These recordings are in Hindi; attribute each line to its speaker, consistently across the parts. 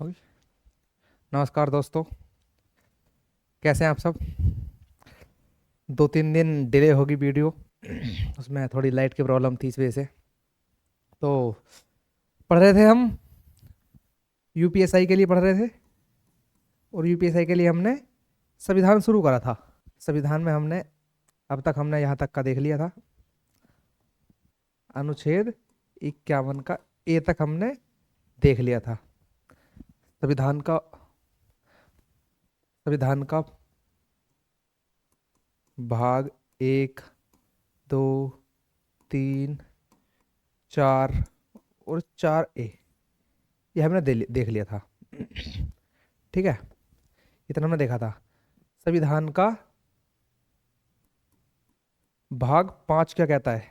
Speaker 1: होगी। नमस्कार दोस्तों, कैसे हैं आप सब। 2-3 दिन डिले होगी वीडियो। उसमें थोड़ी लाइट की प्रॉब्लम थी, इस वजह से। तो पढ़ रहे थे हम, यूपीएसआई के लिए पढ़ रहे थे। और यूपीएसआई के लिए हमने संविधान शुरू करा था। संविधान में हमने अब तक हमने यहाँ तक का देख लिया था। अनुच्छेद 51 का ए तक हमने देख लिया था। संविधान का संविधान का भाग 1, 2, 3, 4 और 4A ये हमने देख लिया था। ठीक है, इतना हमने देखा था। संविधान का भाग 5 क्या कहता है?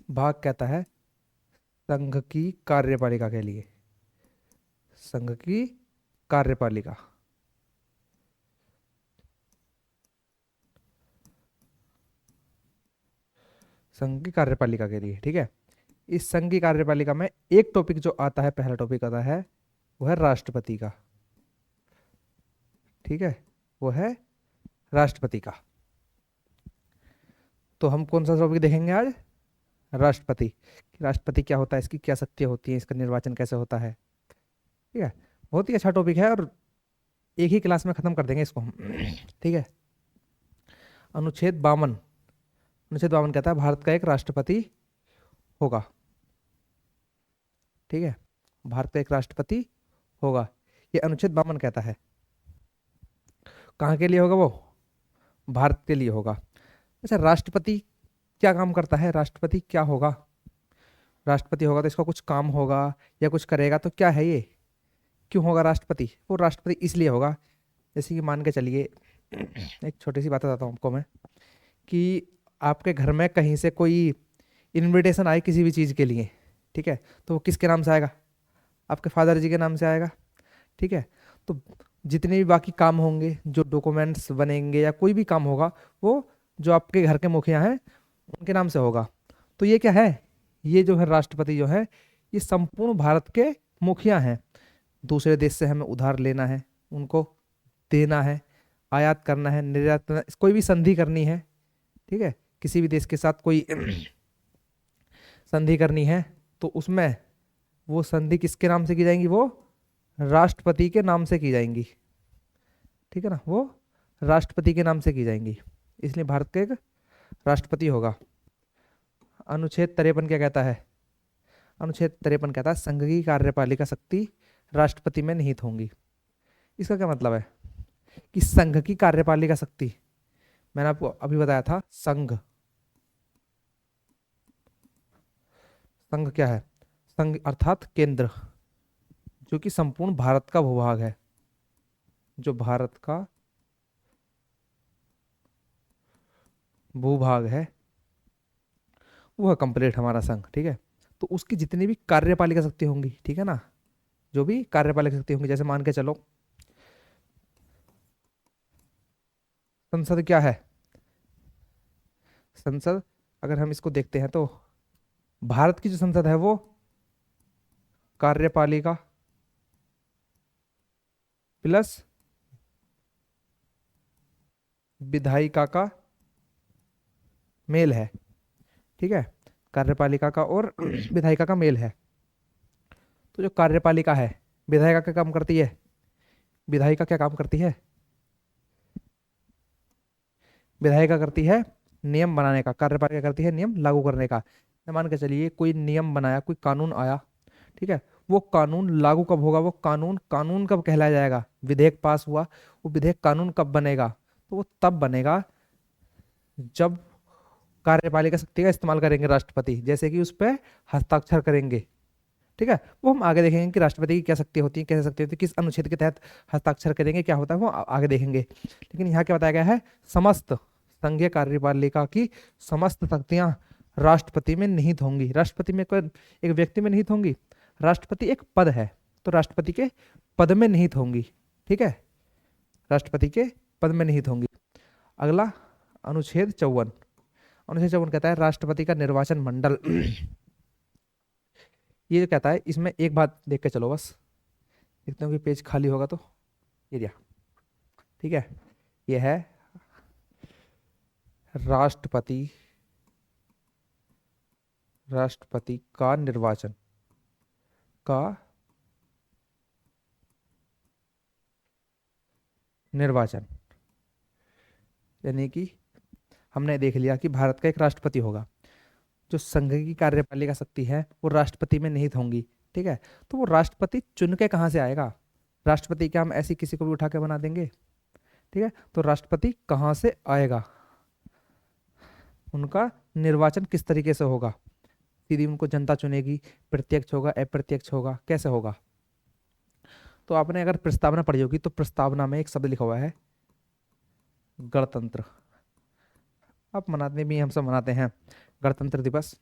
Speaker 1: भाग कहता है संघ की कार्यपालिका के लिए। संघ की कार्यपालिका, संघ की कार्यपालिका के लिए। ठीक है, इस संघ की कार्यपालिका में एक टॉपिक जो आता है, पहला टॉपिक आता है, वो है राष्ट्रपति का। ठीक है, वो है राष्ट्रपति का। तो हम कौन सा टॉपिक देखेंगे आज? राष्ट्रपति। राष्ट्रपति क्या होता है, इसकी क्या शक्तियां होती हैं, इसका निर्वाचन कैसे होता है। ठीक है, बहुत ही अच्छा टॉपिक है और एक ही क्लास में खत्म कर देंगे इसको हम। ठीक है, अनुच्छेद 52। अनुच्छेद 52 कहता है भारत का एक राष्ट्रपति होगा। ठीक है, भारत का एक राष्ट्रपति होगा, ये अनुच्छेद 52 कहता है। कहाँ के लिए होगा वो? भारत के लिए होगा। अच्छा, राष्ट्रपति क्या काम करता है? राष्ट्रपति क्या होगा? राष्ट्रपति होगा तो इसका कुछ काम होगा या कुछ करेगा, तो क्या है ये? क्यों होगा राष्ट्रपति? वो राष्ट्रपति इसलिए होगा, जैसे कि मान के चलिए, एक छोटी सी बात बताता हूँ आपको मैं, कि आपके घर में कहीं से कोई इनविटेशन आए किसी भी चीज़ के लिए। ठीक है, तो वो किसके नाम से आएगा? आपके फादर जी के नाम से आएगा। ठीक है, तो जितने भी बाकी काम होंगे, जो डॉक्यूमेंट्स बनेंगे या कोई भी काम होगा, वो जो आपके घर के मुखिया हैं उनके नाम से होगा। तो ये क्या है? ये जो है राष्ट्रपति जो है, ये संपूर्ण भारत के मुखिया हैं। दूसरे देश से हमें उधार लेना है, उनको देना है, आयात करना है, निर्यात करना, कोई भी संधि करनी है। ठीक है, किसी भी देश के साथ कोई संधि करनी है, तो उसमें वो संधि किसके नाम से की जाएंगी? वो राष्ट्रपति के नाम से की जाएंगी। ठीक है ना, वो राष्ट्रपति के नाम से की जाएंगी, इसलिए भारत का एक राष्ट्रपति होगा। अनुच्छेद 53 क्या कहता है? अनुच्छेद 53 कहता है संघ की कार्यपालिका शक्ति राष्ट्रपति में निहित होंगी। इसका क्या मतलब है? कि संघ की कार्यपालिका शक्ति, मैंने आपको अभी बताया था, संघ। संघ क्या है? संघ अर्थात केंद्र, जो कि संपूर्ण भारत का भूभाग है। जो भारत का भूभाग है वो है कंप्लीट हमारा संघ। ठीक है, तो उसकी जितनी भी कार्यपालिका शक्ति होंगी, ठीक है ना, जो भी कार्यपालिका शक्ति होंगी, जैसे मान के चलो संसद क्या है? संसद, अगर हम इसको देखते हैं तो भारत की जो संसद है वो कार्यपालिका प्लस विधायिका का मेल है। ठीक है, कार्यपालिका का और विधायिका का मेल है। तो जो कार्यपालिका है, विधायिका क्या काम करती है? विधायिका क्या काम करती है? विधायिका करती है नियम बनाने का, कार्यपालिका करती है नियम लागू करने का। मान के चलिए कोई नियम बनाया, कोई कानून आया, ठीक है, वो कानून लागू कब होगा? वो कानून कानून कब कहलाया जाएगा? विधेयक पास हुआ, वो विधेयक कानून कब बनेगा? तो वो तब बनेगा जब कार्यपालिका शक्ति का इस्तेमाल करेंगे राष्ट्रपति, जैसे कि उस पर हस्ताक्षर करेंगे। ठीक है, वो हम आगे देखेंगे कि राष्ट्रपति की क्या शक्ति होती है, कैसे शक्ति होती है, किस अनुच्छेद के तहत हस्ताक्षर करेंगे, क्या होता है, वो आगे देखेंगे। लेकिन यहाँ क्या बताया गया है? समस्त संघीय कार्यपालिका की समस्त शक्तियां राष्ट्रपति में निहित होंगी। राष्ट्रपति में कोई एक व्यक्ति में निहित होंगी, राष्ट्रपति एक पद है, तो राष्ट्रपति के पद में निहित होंगी। ठीक है, राष्ट्रपति के पद में निहित होंगी। अगला अनुच्छेद 54। अनुच्छेद 54 कहता है राष्ट्रपति का निर्वाचन मंडल। ये जो कहता है, इसमें एक बात देख के चलो बस, देखते हो कि पेज खाली होगा तो ये दिया। ठीक है, ये है राष्ट्रपति, राष्ट्रपति का निर्वाचन का निर्वाचन। यानी कि हमने देख लिया कि भारत का एक राष्ट्रपति होगा। जो संघ की कार्यपालिका शक्ति है वो राष्ट्रपति में निहित होंगी। ठीक है, तो वो राष्ट्रपति चुन के कहाँ से आएगा? राष्ट्रपति क्या हम ऐसी किसी को भी उठा के बना देंगे? ठीक है, तो राष्ट्रपति कहाँ से आएगा? उनका निर्वाचन किस तरीके से होगा? सीधी उनको जनता चुनेगी, प्रत्यक्ष होगा, अप्रत्यक्ष होगा, कैसे होगा? तो आपने अगर प्रस्तावना पढ़ी होगी तो प्रस्तावना में एक शब्द लिखा हुआ है गणतंत्र। आप मनाते भी, हम सब मनाते हैं गणतंत्र दिवस।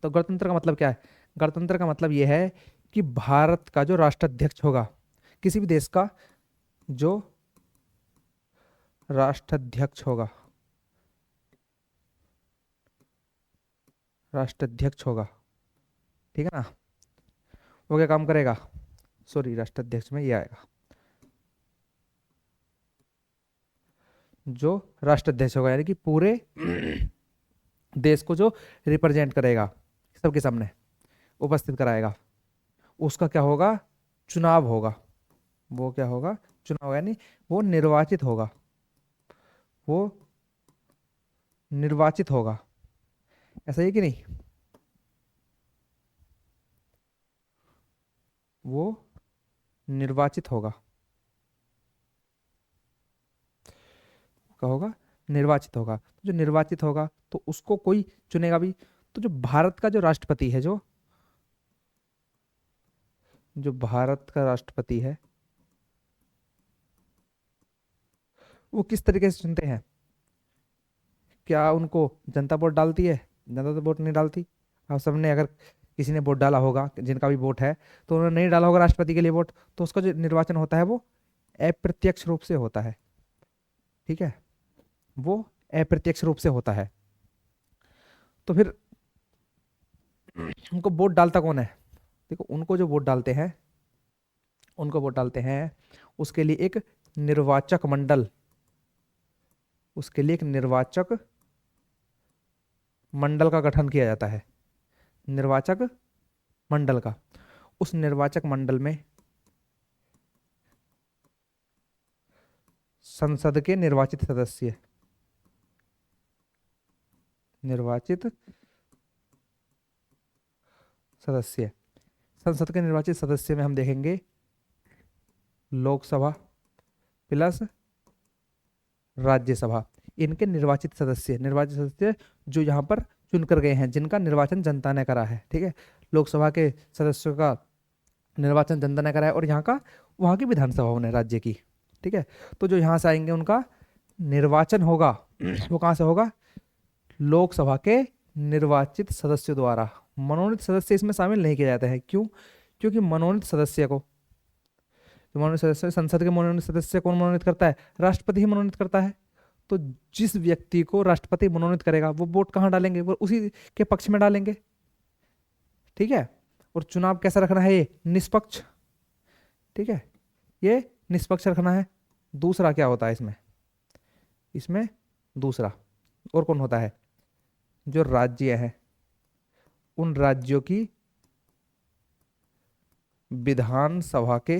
Speaker 1: तो गणतंत्र का मतलब क्या है? गणतंत्र का मतलब यह है कि भारत का जो राष्ट्राध्यक्ष होगा, किसी भी देश का जो राष्ट्राध्यक्ष होगा, राष्ट्राध्यक्ष होगा, ठीक है ना, वो क्या काम करेगा? सॉरी, राष्ट्राध्यक्ष में ये आएगा, जो राष्ट्राध्यक्ष होगा यानी कि पूरे देश को जो रिप्रेजेंट करेगा, सबके सामने उपस्थित कराएगा, उसका क्या होगा? चुनाव होगा। वो क्या होगा? चुनाव, यानी वो निर्वाचित होगा, वो निर्वाचित होगा। ऐसा है कि नहीं? वो निर्वाचित होगा। क्या होगा? निर्वाचित होगा। तो जो निर्वाचित होगा तो उसको कोई चुनेगा भी। तो जो भारत का जो राष्ट्रपति है, जो जो भारत का राष्ट्रपति है, वो किस तरीके से चुनते हैं? क्या उनको जनता वोट डालती है? जनता तो वोट नहीं डालती। आप सबने अगर किसी ने वोट डाला होगा, जिनका भी वोट है, तो उन्होंने नहीं डाला होगा राष्ट्रपति के लिए वोट, तो उसका जो निर्वाचन होता है वो अप्रत्यक्ष रूप से होता है। ठीक है, वो अप्रत्यक्ष रूप से होता है। तो फिर उनको वोट डालता कौन है? देखो, उनको जो वोट डालते हैं, उनको वोट डालते हैं, उसके लिए एक निर्वाचक मंडल, उसके लिए एक निर्वाचक मंडल का गठन किया जाता है। निर्वाचक मंडल का। उस निर्वाचक मंडल में संसद के निर्वाचित सदस्य, निर्वाचित सदस्य, संसद के निर्वाचित सदस्य में हम देखेंगे लोकसभा प्लस राज्यसभा, इनके निर्वाचित सदस्य जो यहाँ पर चुनकर गए हैं, जिनका निर्वाचन जनता ने करा है। ठीक है, लोकसभा के सदस्यों का निर्वाचन जनता ने करा है और यहाँ का, वहाँ की विधानसभाओं ने, राज्य की। ठीक है, तो जो यहाँ से आएंगे उनका निर्वाचन होगा, वो कहाँ से होगा? लोकसभा के निर्वाचित सदस्यों द्वारा। मनोनीत सदस्य इसमें शामिल नहीं किए जाते हैं। क्यों? क्योंकि मनोनीत सदस्य को, जो मनोनीत सदस्य, संसद के मनोनीत सदस्य कौन मनोनीत करता है? राष्ट्रपति ही मनोनीत करता है। तो जिस व्यक्ति को राष्ट्रपति मनोनीत करेगा वो वोट कहाँ डालेंगे? वो उसी के पक्ष में डालेंगे। ठीक है, और चुनाव कैसा रखना है? ये निष्पक्ष। ठीक है, ये निष्पक्ष रखना है। दूसरा क्या होता है इसमें? इसमें दूसरा और कौन होता है? जो राज्य है, उन राज्यों की विधानसभा के,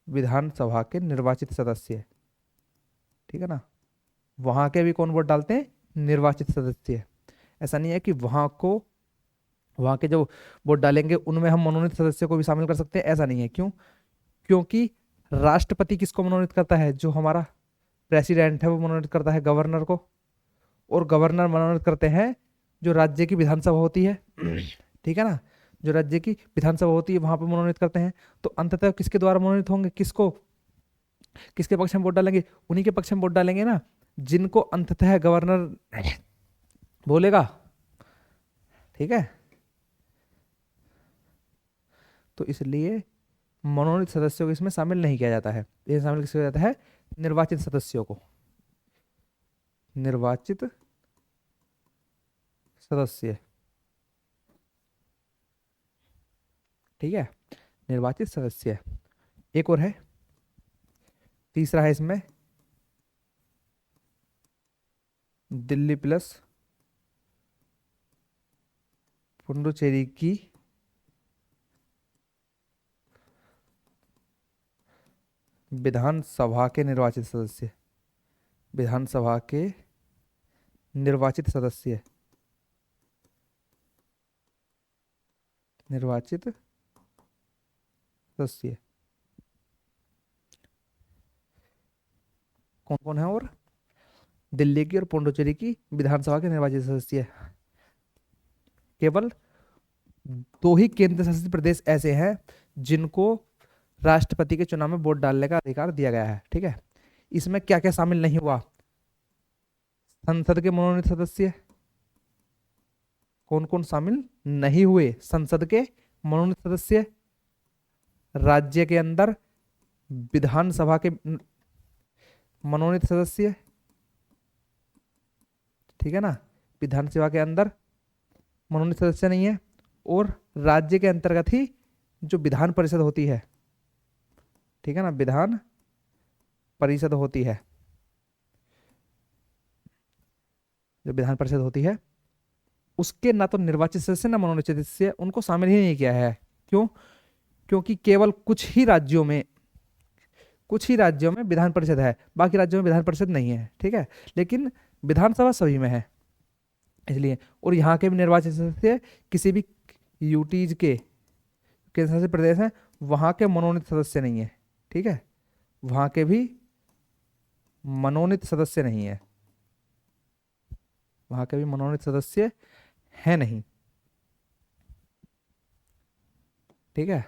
Speaker 1: विधानसभा के निर्वाचित सदस्य। ठीक है ना, वहां के भी कौन वोट डालते हैं? निर्वाचित सदस्य। ऐसा नहीं है कि वहां को, वहां के जो वोट डालेंगे उनमें हम मनोनीत सदस्य को भी शामिल कर सकते हैं, ऐसा नहीं है। क्यों? क्योंकि राष्ट्रपति किसको मनोनीत करता है? जो हमारा प्रेसिडेंट है वो मनोनीत करता है गवर्नर को, और गवर्नर मनोनीत करते हैं जो राज्य की विधानसभा होती है। ठीक है ना, जो राज्य की विधानसभा होती है वहां पर मनोनीत करते हैं। तो अंततः किसके द्वारा मनोनीत होंगे? किसको, किसके पक्ष में वोट डालेंगे? उन्हीं के पक्ष में वोट डालेंगे ना जिनको अंततः गवर्नर बोलेगा। ठीक है, तो इसलिए मनोनीत सदस्यों को इसमें शामिल नहीं किया जाता है। ये शामिल किया जाता है? निर्वाचित सदस्यों को, निर्वाचित सदस्य। ठीक है, निर्वाचित सदस्य। एक और है, तीसरा है इसमें दिल्ली प्लस पुडुचेरी की विधानसभा के निर्वाचित सदस्य। विधानसभा के निर्वाचित सदस्य, निर्वाचित सदस्य कौन कौन है? और दिल्ली की और पुडुचेरी की विधानसभा के निर्वाचित सदस्य। केवल दो ही केंद्र शासित प्रदेश ऐसे हैं जिनको राष्ट्रपति के चुनाव में वोट डालने का अधिकार दिया गया है। ठीक है, इसमें क्या क्या शामिल नहीं हुआ? संसद के मनोनीत सदस्य। कौन कौन शामिल नहीं हुए? संसद के मनोनीत सदस्य, राज्य के अंदर विधानसभा के मनोनीत सदस्य, ठीक है ना, विधानसभा के अंदर मनोनीत सदस्य नहीं है, और राज्य के अंतर्गत ही जो विधान परिषद होती है, ठीक है ना, विधान परिषद होती है, जो विधान परिषद होती है उसके ना तो निर्वाचित सदस्य ना मनोनीत सदस्य, उनको शामिल ही नहीं किया है। क्यों? क्योंकि केवल कुछ ही राज्यों में विधान परिषद है, बाकी राज्यों में विधान परिषद नहीं है। ठीक है, लेकिन विधानसभा सभी में है इसलिए। और यहाँ के भी निर्वाचित सदस्य किसी भी यूटीज के केंद्र शासित प्रदेश हैं वहाँ के मनोनीत सदस्य नहीं है। ठीक है, वहाँ के भी मनोनीत सदस्य नहीं है, वहाँ के भी मनोनीत सदस्य है नहीं। ठीक है,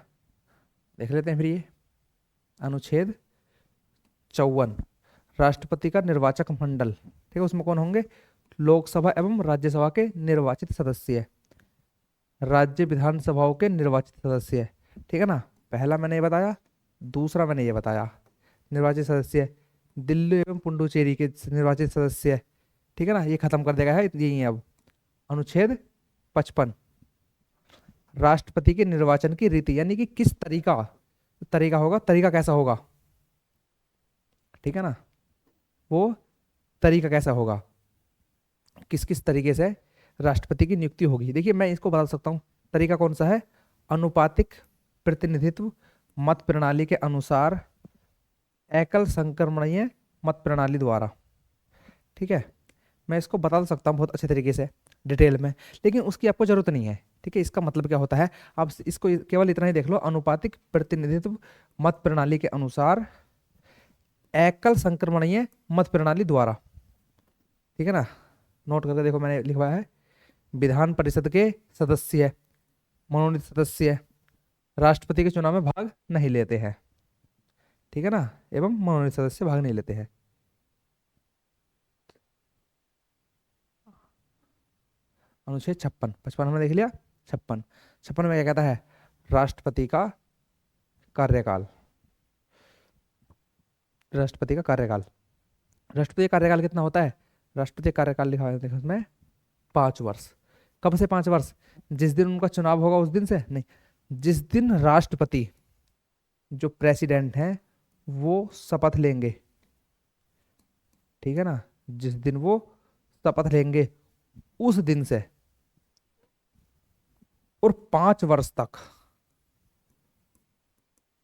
Speaker 1: देख लेते हैं फिर ये अनुच्छेद 54, राष्ट्रपति का निर्वाचक मंडल। ठीक है, उसमें कौन होंगे? लोकसभा एवं राज्यसभा के निर्वाचित सदस्य, राज्य विधानसभाओं के निर्वाचित सदस्य। ठीक है ना, पहला मैंने ये बताया, दूसरा मैंने ये बताया, निर्वाचित सदस्य दिल्ली एवं पुडुचेरी के निर्वाचित सदस्य। ठीक है ना, ये खत्म कर देगा है, यही है अब। अनुच्छेद 55, राष्ट्रपति के निर्वाचन की रीति, यानी कि किस तरीका होगा, तरीका कैसा होगा। ठीक है ना, वो तरीका कैसा होगा, किस किस तरीके से राष्ट्रपति की नियुक्ति होगी। देखिए मैं इसको बता सकता हूँ, तरीका कौन सा है? अनुपातिक प्रतिनिधित्व मत प्रणाली के अनुसार, एकल संक्रमणीय मत प्रणाली द्वारा। ठीक है, मैं इसको बता सकता हूँ बहुत अच्छे तरीके से डिटेल में, लेकिन उसकी आपको जरूरत नहीं है। ठीक है, इसका मतलब क्या होता है, आप इसको केवल इतना ही देख लो, अनुपातिक प्रतिनिधित्व मत प्रणाली के अनुसार, एकल संक्रमणीय मत प्रणाली द्वारा। ठीक है ना, नोट करके देखो, मैंने लिखवाया है, विधान परिषद के सदस्य, मनोनीत सदस्य राष्ट्रपति के चुनाव में भाग नहीं लेते हैं। ठीक है ना, एवं मनोनीत सदस्य भाग नहीं लेते हैं। अनुच्छेद 56, 55 हमने देख लिया। 56 में क्या कहता है? राष्ट्रपति का कार्यकाल। राष्ट्रपति का कार्यकाल, राष्ट्रपति का कार्यकाल कितना होता है? राष्ट्रपति का कार्यकाल लिखा है देखो उसमें 5 वर्ष। कब से 5 वर्ष? जिस दिन उनका चुनाव होगा उस दिन से नहीं, जिस दिन राष्ट्रपति जो प्रेसिडेंट हैं वो शपथ लेंगे। ठीक है ना, जिस दिन वो शपथ लेंगे उस दिन से, और 5 वर्ष तक,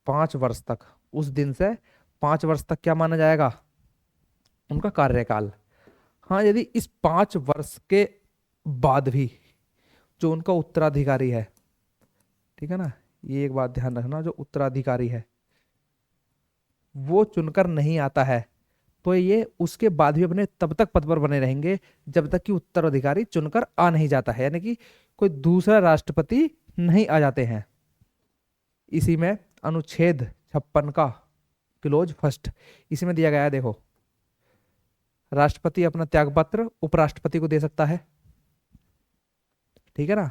Speaker 1: 5 वर्ष तक, उस दिन से 5 वर्ष तक क्या माना जाएगा? उनका कार्यकाल। हाँ, यदि इस 5 वर्ष के बाद भी जो उनका उत्तराधिकारी है, ठीक है ना, ये एक बात ध्यान रखना, जो उत्तराधिकारी है वो चुनकर नहीं आता है तो ये उसके बाद भी अपने तब तक पद पर बने रहेंगे जब तक कि उत्तराधिकारी चुनकर आ नहीं जाता है, यानी कि कोई दूसरा राष्ट्रपति नहीं आ जाते हैं। इसी में अनुच्छेद 56 का क्लोज फर्स्ट इसी में दिया गया है। देखो, राष्ट्रपति अपना त्यागपत्र उपराष्ट्रपति को दे सकता है। ठीक है ना,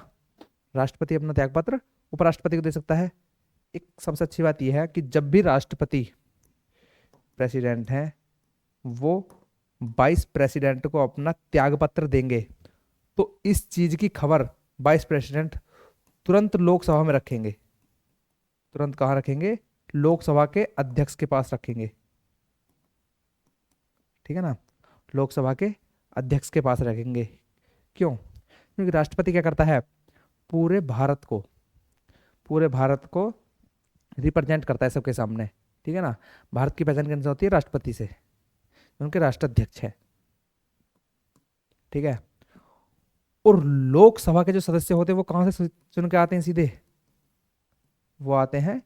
Speaker 1: राष्ट्रपति अपना त्यागपत्र उपराष्ट्रपति को दे सकता है। एक सबसे अच्छी बात यह है कि जब भी राष्ट्रपति प्रेसिडेंट हैं वो वाइस प्रेसिडेंट को अपना त्यागपत्र देंगे तो इस चीज की खबर वाइस प्रेसिडेंट तुरंत लोकसभा में रखेंगे। तुरंत कहाँ रखेंगे? लोकसभा के अध्यक्ष के पास रखेंगे, ठीक है ना, लोकसभा के अध्यक्ष के पास रखेंगे। क्यों? क्योंकि राष्ट्रपति क्या करता है? पूरे भारत को, पूरे भारत को रिप्रेजेंट करता है सबके सामने, ठीक है ना। भारत की पहचान कैसे होती है? राष्ट्रपति से, उनके राष्ट्राध्यक्ष है, ठीक है। और लोकसभा के जो सदस्य होते हैं वो कहाँ से चुन के आते हैं? सीधे वो आते हैं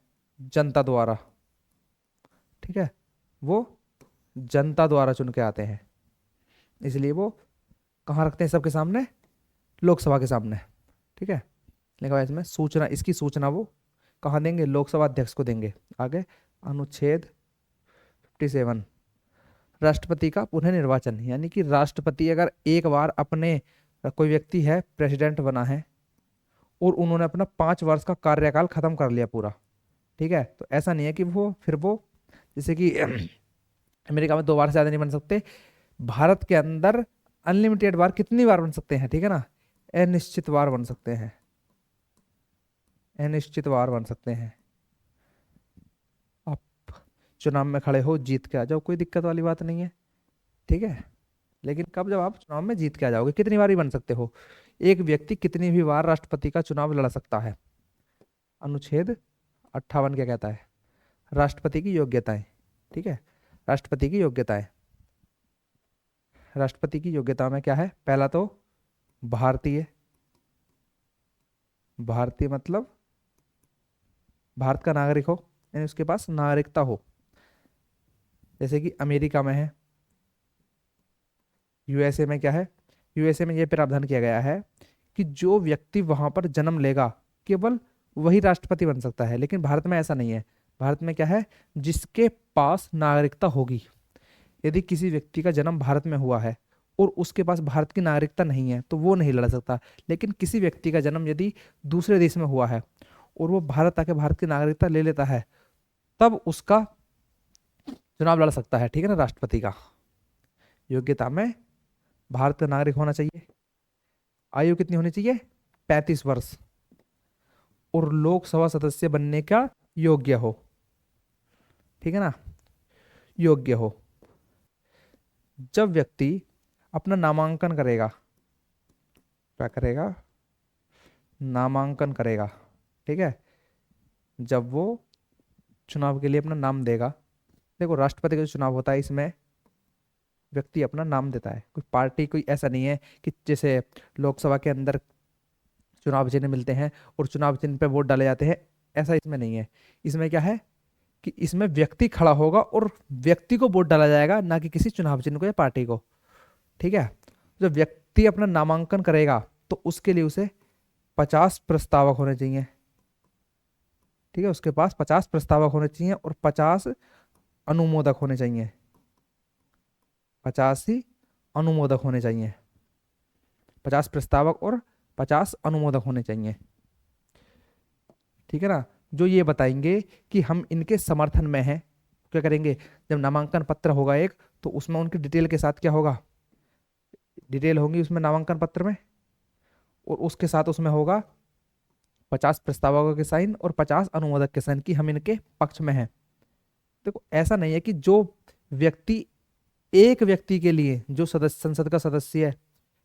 Speaker 1: जनता द्वारा, ठीक है, वो जनता द्वारा चुन के आते हैं, इसलिए वो कहाँ रखते हैं? सबके सामने, लोकसभा के सामने, ठीक है। लिखा इसमें सूचना, इसकी सूचना वो कहाँ देंगे? लोकसभा अध्यक्ष को देंगे। आगे अनुच्छेद 57, राष्ट्रपति का पुनः निर्वाचन, यानी कि राष्ट्रपति अगर एक बार अपने, कोई व्यक्ति है प्रेसिडेंट बना है और उन्होंने अपना 5 वर्ष का कार्यकाल खत्म कर लिया पूरा, ठीक है, तो ऐसा नहीं है कि वो फिर वो जैसे कि अमेरिका में 2 बार से ज्यादा नहीं बन सकते, भारत के अंदर अनलिमिटेड बार कितनी बार बन सकते हैं, ठीक है ना, अनिश्चित बार बन सकते हैं, अनिश्चित बार बन सकते हैं। आप चुनाव में खड़े हो, जीत के आ जाओ, कोई दिक्कत वाली बात नहीं है, ठीक है। लेकिन कब? जब आप चुनाव में जीत के आ जाओगे। कितनी बार ही बन सकते हो? एक व्यक्ति कितनी भी बार राष्ट्रपति का चुनाव लड़ सकता है। अनुच्छेद 58 क्या कहता है? राष्ट्रपति की योग्यताएं, ठीक है, राष्ट्रपति की योग्यताएं। राष्ट्रपति की योग्यता में क्या है? पहला तो भारतीय, भारतीय मतलब भारत का नागरिक हो, यानी उसके पास नागरिकता हो, जैसे कि अमेरिका में है, यूएसए में क्या है? यूएसए में यह प्रावधान किया गया है कि जो व्यक्ति वहां पर जन्म लेगा केवल वही राष्ट्रपति बन सकता है, लेकिन भारत में ऐसा नहीं है। भारत में क्या है? जिसके पास नागरिकता होगी, यदि किसी व्यक्ति का जन्म भारत में हुआ है और उसके पास भारत की नागरिकता नहीं है तो वो नहीं लड़ सकता। लेकिन किसी व्यक्ति का जन्म यदि दूसरे देश में हुआ है और वो भारत आके भारत की नागरिकता ले लेता है, तब उसका चुनाव लड़ सकता है, ठीक है ना। राष्ट्रपति का योग्यता में भारत का नागरिक होना चाहिए, आयु कितनी होनी चाहिए? 35 वर्ष, और लोकसभा सदस्य बनने का योग्य हो, ठीक है ना, योग्य हो। जब व्यक्ति अपना नामांकन करेगा, क्या करेगा? नामांकन करेगा, ठीक है, जब वो चुनाव के लिए अपना नाम देगा। देखो राष्ट्रपति का जो चुनाव होता है इसमें व्यक्ति अपना नाम देता है, कोई पार्टी, कोई ऐसा नहीं है कि जैसे लोकसभा के अंदर चुनाव चिन्ह मिलते हैं और चुनाव चिन्ह पे वोट डाले जाते हैं, ऐसा इसमें नहीं है। इसमें क्या है कि इसमें व्यक्ति खड़ा होगा और व्यक्ति को वोट डाला जाएगा, ना कि किसी चुनाव चिन्ह को या पार्टी को, ठीक है। जब व्यक्ति अपना नामांकन करेगा तो उसके लिए उसे 50 प्रस्तावक होने चाहिए, ठीक है, उसके पास 50 प्रस्तावक होने चाहिए और 50 अनुमोदक होने चाहिए, 50 ही अनुमोदक होने चाहिए, 50 प्रस्तावक और 50 अनुमोदक होने चाहिए, ठीक है ना। जो ये बताएंगे कि हम इनके समर्थन में हैं। क्या करेंगे? जब नामांकन पत्र होगा एक, तो उसमें उनकी डिटेल के साथ क्या होगा? डिटेल होंगी उसमें नामांकन पत्र में, और उसके साथ उसमें होगा 50 प्रस्तावकों के साइन और 50 अनुमोदक के साइन कि हम इनके पक्ष में हैं। देखो ऐसा नहीं है कि जो व्यक्ति, एक व्यक्ति के लिए जो सदस्य, संसद का सदस्य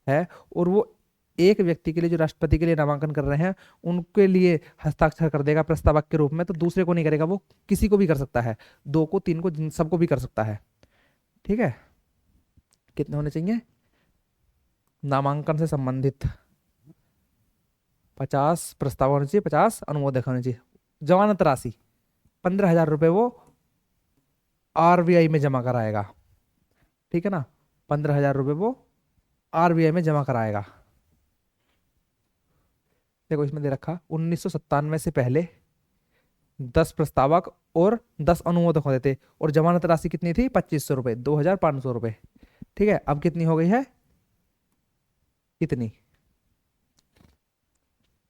Speaker 1: है और वो एक व्यक्ति के लिए जो राष्ट्रपति के लिए नामांकन कर रहे हैं उनके लिए हस्ताक्षर कर देगा प्रस्तावक के रूप में, तो दूसरे को नहीं करेगा, वो किसी को भी कर सकता है, 2 को, 3 को, सबको भी कर सकता है, ठीक है। कितने होने चाहिए? नामांकन से संबंधित 50 प्रस्ताव होने चाहिए, 50 अनुमोदक होने चाहिए। जमानत राशि 15,000 रुपये वो आरबीआई में जमा कराएगा, ठीक है ना, 15,000 रुपये वो आरबीआई में जमा कराएगा। देखो इसमें दे रखा 1997 से पहले 10 प्रस्तावक और 10 अनुमोदक होते थे और जमानत राशि कितनी थी? 2500 रुपये, 2,500 रुपये, ठीक है। अब कितनी हो गई है? कितनी?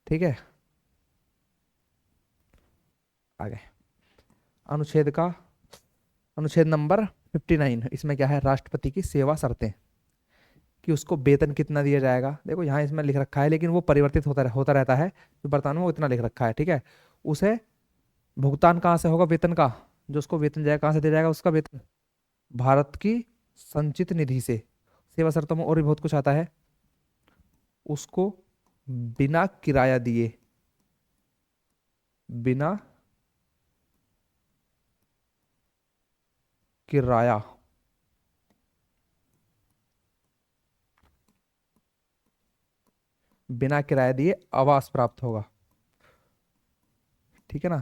Speaker 1: ठीक है, आगे अनुच्छेद नंबर 59, इसमें क्या है? राष्ट्रपति की सेवा शर्तें, कि उसको वेतन कितना दिया जाएगा। देखो यहाँ इसमें लिख रखा है, लेकिन वो परिवर्तित होता रहता है, जो वर्तमान में वो इतना लिख रखा है, ठीक है। उसे भुगतान कहाँ से होगा वेतन का? जो उसको वेतन जाएगा कहाँ से दिया जाएगा उसका वेतन? भारत की संचित निधि से। सेवा शर्तों में और भी बहुत कुछ आता है। उसको बिना किराया दिए, बिना किराया, बिना किराया दिए आवास प्राप्त होगा। ठीक है ना,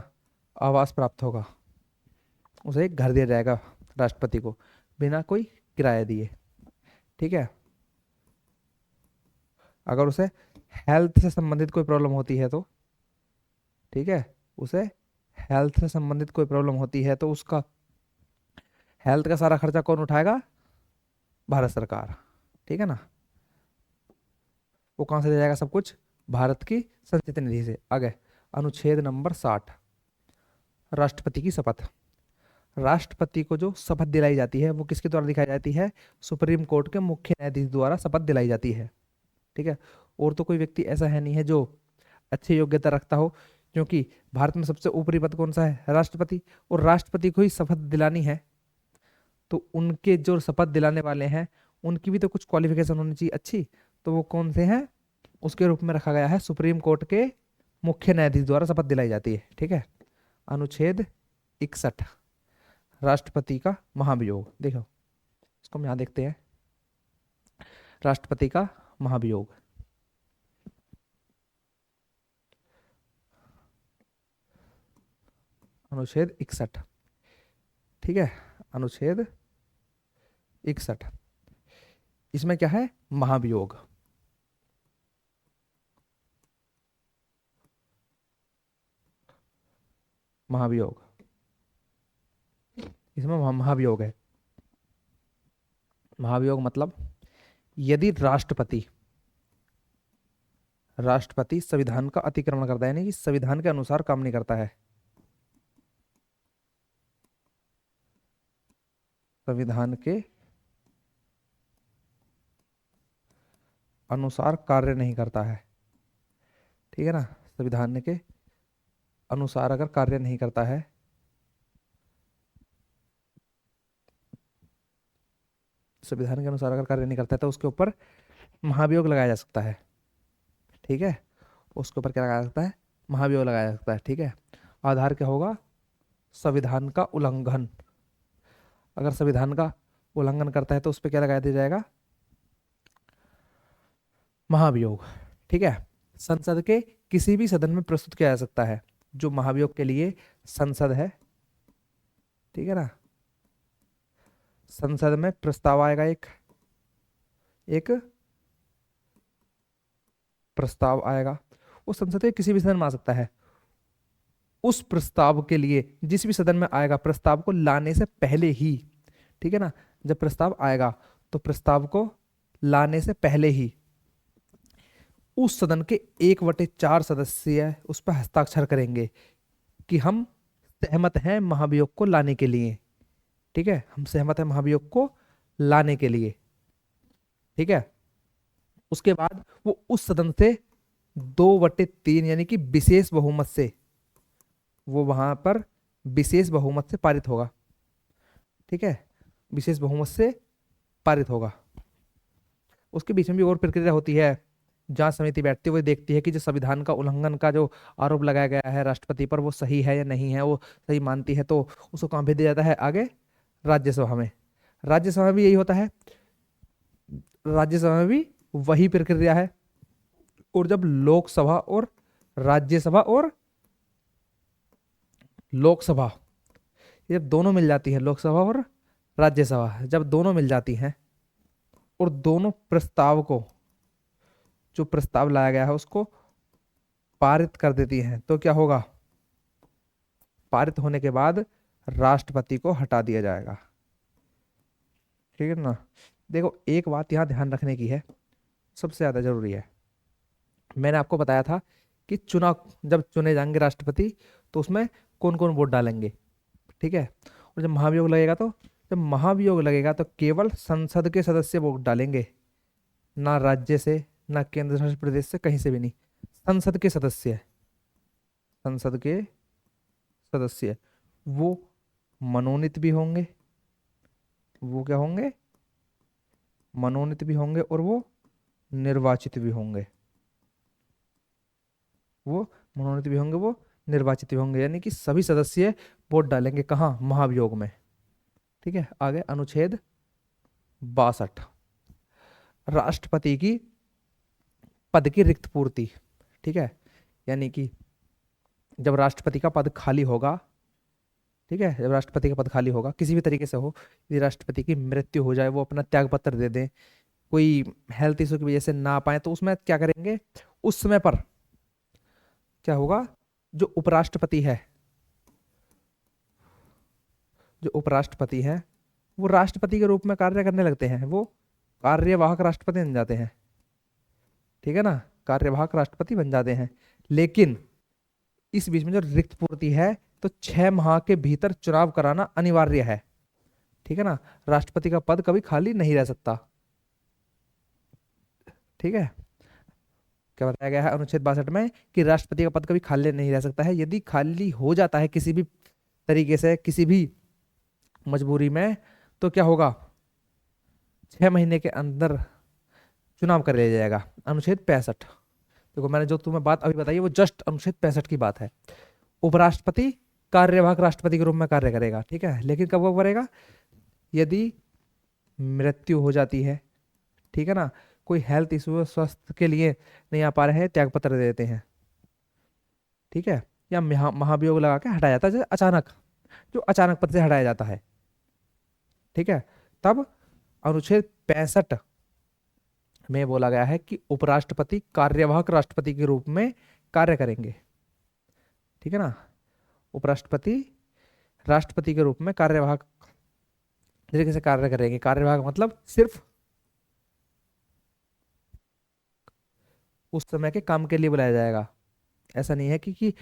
Speaker 1: आवास प्राप्त होगा, उसे एक घर दिया जाएगा राष्ट्रपति को बिना कोई किराया दिए। ठीक है। अगर उसे हेल्थ से संबंधित कोई प्रॉब्लम होती है तो, ठीक है, उसे हेल्थ से संबंधित कोई प्रॉब्लम होती है तो उसका हेल्थ का सारा खर्चा कौन उठाएगा? भारत सरकार। ठीक है ना। वो कहाँ से दे जाएगा सब कुछ? भारत की संचित निधि से। आगे अनुच्छेद नंबर 60, राष्ट्रपति की शपथ। राष्ट्रपति को जो शपथ दिलाई जाती है वो किसके द्वारा दिखाई जाती है? सुप्रीम कोर्ट के मुख्य न्यायाधीश द्वारा शपथ दिलाई जाती है। ठीक है। और तो कोई व्यक्ति ऐसा है नहीं है जो अच्छी योग्यता रखता हो, क्योंकि भारत में सबसे ऊपरी पद कौन सा है? राष्ट्रपति। और राष्ट्रपति को ही शपथ दिलानी है तो उनके जो शपथ दिलाने वाले हैं उनकी भी तो कुछ क्वालिफिकेशन होनी चाहिए अच्छी। तो वो कौन से हैं? उसके रूप में रखा गया है सुप्रीम कोर्ट के मुख्य न्यायाधीश द्वारा शपथ दिलाई जाती है। ठीक है। अनुच्छेद 61, राष्ट्रपति का महाभियोग। देखो इसको हम यहाँ देखते हैं, राष्ट्रपति का महाभियोग। अनुच्छेद 61। ठीक है, अनुच्छेद 61, इसमें क्या है? महाभियोग। महाभियोग, इसमें महाभियोग है। महाभियोग मतलब यदि राष्ट्रपति राष्ट्रपति संविधान का अतिक्रमण करता है, यानी कि संविधान के अनुसार काम नहीं करता है, संविधान के अनुसार कार्य नहीं करता है। ठीक है ना, संविधान के अनुसार अगर कार्य नहीं करता है, संविधान के अनुसार अगर कार्य नहीं करता है तो उसके ऊपर महाभियोग लगाया जा सकता है। ठीक है, उसके ऊपर क्या लगाया जा सकता है? महाभियोग लगाया जा सकता है। ठीक है। आधार क्या होगा? संविधान का उल्लंघन। अगर संविधान का उल्लंघन करता है तो उस पर क्या लगा दिया जाएगा? महाभियोग। ठीक है। संसद के किसी भी सदन में प्रस्तुत किया जा सकता है, जो महाभियोग के लिए संसद है। ठीक है ना, संसद में प्रस्ताव आएगा, एक एक प्रस्ताव आएगा, वो संसद के किसी भी सदन में आ सकता है। उस प्रस्ताव के लिए जिस भी सदन में आएगा, प्रस्ताव को लाने से पहले ही, ठीक है ना, जब प्रस्ताव आएगा तो प्रस्ताव को लाने से पहले ही उस सदन के 1/4 सदस्य उस पर हस्ताक्षर करेंगे कि हम सहमत हैं महाभियोग को लाने के लिए। ठीक है, हम सहमत हैं महाभियोग को लाने के लिए। ठीक है। उसके बाद वो उस सदन से 2/3 यानी कि विशेष बहुमत से, वो वहां पर विशेष बहुमत से पारित होगा। ठीक है, विशेष बहुमत से पारित होगा। उसके बीच में भी और प्रक्रिया होती है। जांच समिति बैठती है, वो देखती है कि जो संविधान का उल्लंघन का जो आरोप लगाया गया है राष्ट्रपति पर वो सही है या नहीं है। वो सही मानती है तो उसको कहाँ भेज दिया जाता है? आगे राज्यसभा में। राज्यसभा में भी यही होता है, राज्यसभा में भी वही प्रक्रिया है। और जब लोकसभा और राज्यसभा और लोकसभा, ये जब दोनों मिल जाती है, लोकसभा और राज्यसभा जब दोनों मिल जाती हैं और दोनों प्रस्ताव को, जो प्रस्ताव लाया गया है उसको पारित कर देती हैं, तो क्या होगा? पारित होने के बाद राष्ट्रपति को हटा दिया जाएगा। ठीक है ना। देखो एक बात यहाँ ध्यान रखने की है, सबसे ज्यादा जरूरी है। मैंने आपको बताया था कि चुनाव जब चुने जाएंगे राष्ट्रपति तो उसमें कौन कौन वोट डालेंगे। ठीक है। और जब महाभियोग लगेगा तो, जब महाभियोग लगेगा तो केवल संसद के सदस्य वोट डालेंगे, ना राज्य से, ना केंद्र शासित प्रदेश से, कहीं से भी नहीं। संसद के सदस्य, संसद के सदस्य वो मनोनीत भी होंगे, वो क्या होंगे, मनोनीत भी होंगे और वो निर्वाचित भी होंगे, वो मनोनीत भी होंगे, वो निर्वाचित भी होंगे, यानी कि सभी सदस्य वोट डालेंगे कहाँ, महाभियोग में। ठीक है, आगे अनुच्छेद 62, राष्ट्रपति की पद की रिक्त पूर्ति। ठीक है, यानी कि जब राष्ट्रपति का पद खाली होगा, ठीक है, जब राष्ट्रपति का पद खाली होगा किसी भी तरीके से हो, यदि राष्ट्रपति की मृत्यु हो जाए, वो अपना त्याग पत्र दे दें, कोई हेल्थ इशू की वजह से ना पाए, तो उसमें क्या करेंगे, उस समय पर क्या होगा, जो उपराष्ट्रपति है, जो उपराष्ट्रपति है वो राष्ट्रपति के रूप में कार्य करने लगते हैं, वो कार्यवाहक राष्ट्रपति बन जाते हैं। ठीक है ना, कार्यवाहक राष्ट्रपति बन जाते हैं। लेकिन इस बीच में जो रिक्त पूर्ति है, तो 6 माह के भीतर चुनाव कराना अनिवार्य है। ठीक है ना, राष्ट्रपति का पद कभी खाली नहीं रह सकता। ठीक है, क्या बताया गया है अनुच्छेद 62 में कि राष्ट्रपति का पद कभी खाली नहीं रह सकता है। यदि खाली हो जाता है किसी भी तरीके से, किसी भी मजबूरी में, तो क्या होगा, 6 महीने के अंदर चुनाव कर लिया जाएगा। अनुच्छेद 65, देखो मैंने जो तुम्हें बात अभी बताई वो जस्ट अनुच्छेद 65 की बात है। उपराष्ट्रपति कार्यवाहक राष्ट्रपति के रूप में कार्य करेगा। ठीक है, लेकिन कब वो करेगा, यदि मृत्यु हो जाती है, ठीक है ना, कोई हेल्थ इशू, स्वास्थ्य के लिए नहीं आ पा रहे हैं, त्यागपत्र दे देते हैं। ठीक है, या महाभियोग लगा के हटाया जाता है, जैसे अचानक, जो अचानक पद से हटाया जाता है। ठीक है, तब अनुच्छेद 65 में बोला गया है कि उपराष्ट्रपति कार्यवाहक राष्ट्रपति के रूप में कार्य करेंगे। ठीक है ना, उपराष्ट्रपति राष्ट्रपति के रूप में कार्यवाहक तरीके से कार्य करेंगे। कार्यवाहक मतलब सिर्फ उस समय के काम के लिए बुलाया जाएगा। ऐसा नहीं है कि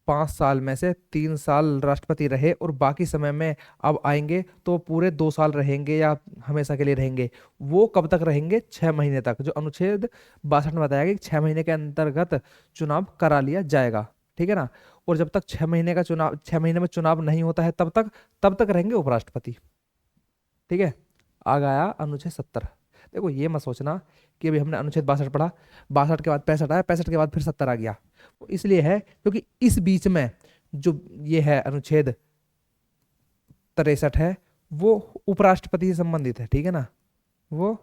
Speaker 1: 5 साल में से 3 साल राष्ट्रपति रहे और बाकी समय में अब आएंगे तो पूरे 2 साल रहेंगे या हमेशा के लिए रहेंगे। वो कब तक रहेंगे, 6 महीने तक। जो अनुच्छेद 62 में बताया गया कि 6 महीने के अंतर्गत चुनाव करा लिया जाएगा। ठीक है ना, और जब तक 6 महीने का चुनाव, 6 महीने में चुनाव नहीं होता है, तब तक रहेंगे उपराष्ट्रपति। ठीक है, आगे आया अनुच्छेद 70। देखो ये मत सोचना कि अभी हमने अनुच्छेद 62 पढ़ा, 62 के बाद 65 आया, 65 के बाद फिर 70 आ गया। वो इसलिए है क्योंकि इस बीच में जो ये है अनुच्छेद 63 है, वो उपराष्ट्रपति से संबंधित है। ठीक है ना, वो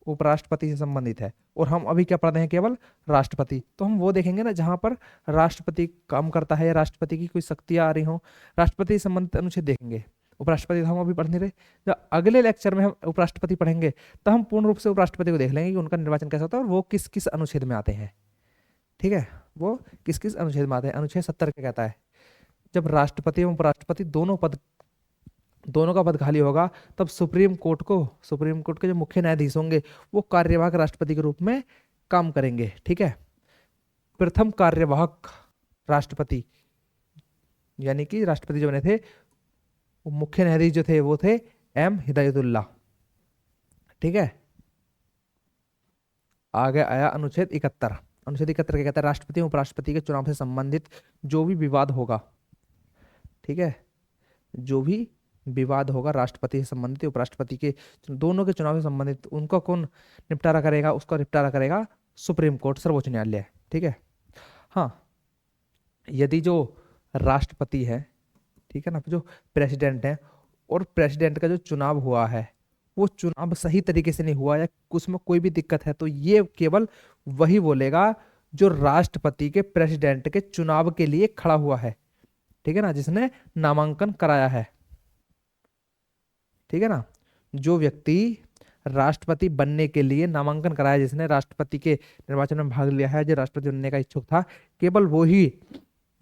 Speaker 1: उपराष्ट्रपति से संबंधित है, और हम अभी क्या पढ़ रहे हैं, केवल राष्ट्रपति। तो हम वो देखेंगे ना जहां पर राष्ट्रपति काम करता है या राष्ट्रपति की कोई शक्तियां आ रही हो, राष्ट्रपति से संबंधित अनुच्छेद देखेंगे। उपराष्ट्रपति तो हम अभी पढ़ नहीं रहे। जब अगले लेक्चर में हम उपराष्ट्रपति पढ़ेंगे तो हम पूर्ण रूप से उपराष्ट्रपति को देख लेंगे कि उनका निर्वाचन कैसा होता है और वो किस किस अनुच्छेद में आते हैं। ठीक है, वो किस किस अनुच्छेद में आते हैं। अनुच्छेद 70 क्या कहता है, जब राष्ट्रपति एवं उपराष्ट्रपति दोनों का पद खाली होगा, तब सुप्रीम कोर्ट के जो मुख्य न्यायाधीश होंगे वो कार्यवाहक राष्ट्रपति के रूप में काम करेंगे। ठीक है, प्रथम कार्यवाहक राष्ट्रपति यानी कि राष्ट्रपति जो बने थे, वो मुख्य न्यायाधीश जो थे वो थे एम हिदायतुल्लाह। ठीक है, आगे आया अनुच्छेद 71। अनुच्छेद 71 क्या कहता है, राष्ट्रपति और उपराष्ट्रपति के चुनाव से संबंधित जो भी विवाद होगा, ठीक है, जो भी विवाद होगा राष्ट्रपति से संबंधित, उपराष्ट्रपति के, दोनों के चुनाव से संबंधित, उनका कौन निपटारा करेगा, उसका निपटारा करेगा सुप्रीम कोर्ट, सर्वोच्च न्यायालय। ठीक है, हाँ, यदि जो राष्ट्रपति है, ठीक है ना, जो प्रेसिडेंट है, और प्रेसिडेंट का जो चुनाव हुआ है वो चुनाव सही तरीके से नहीं हुआ या उसमें कोई भी दिक्कत है, तो ये केवल वही बोलेगा जो राष्ट्रपति के प्रेसिडेंट के चुनाव के लिए खड़ा हुआ है। ठीक है ना, जिसने नामांकन कराया है। ठीक है ना, जो व्यक्ति राष्ट्रपति बनने के लिए नामांकन कराया, जिसने राष्ट्रपति के निर्वाचन में भाग लिया है, जो राष्ट्रपति बनने का इच्छुक था, केवल वो ही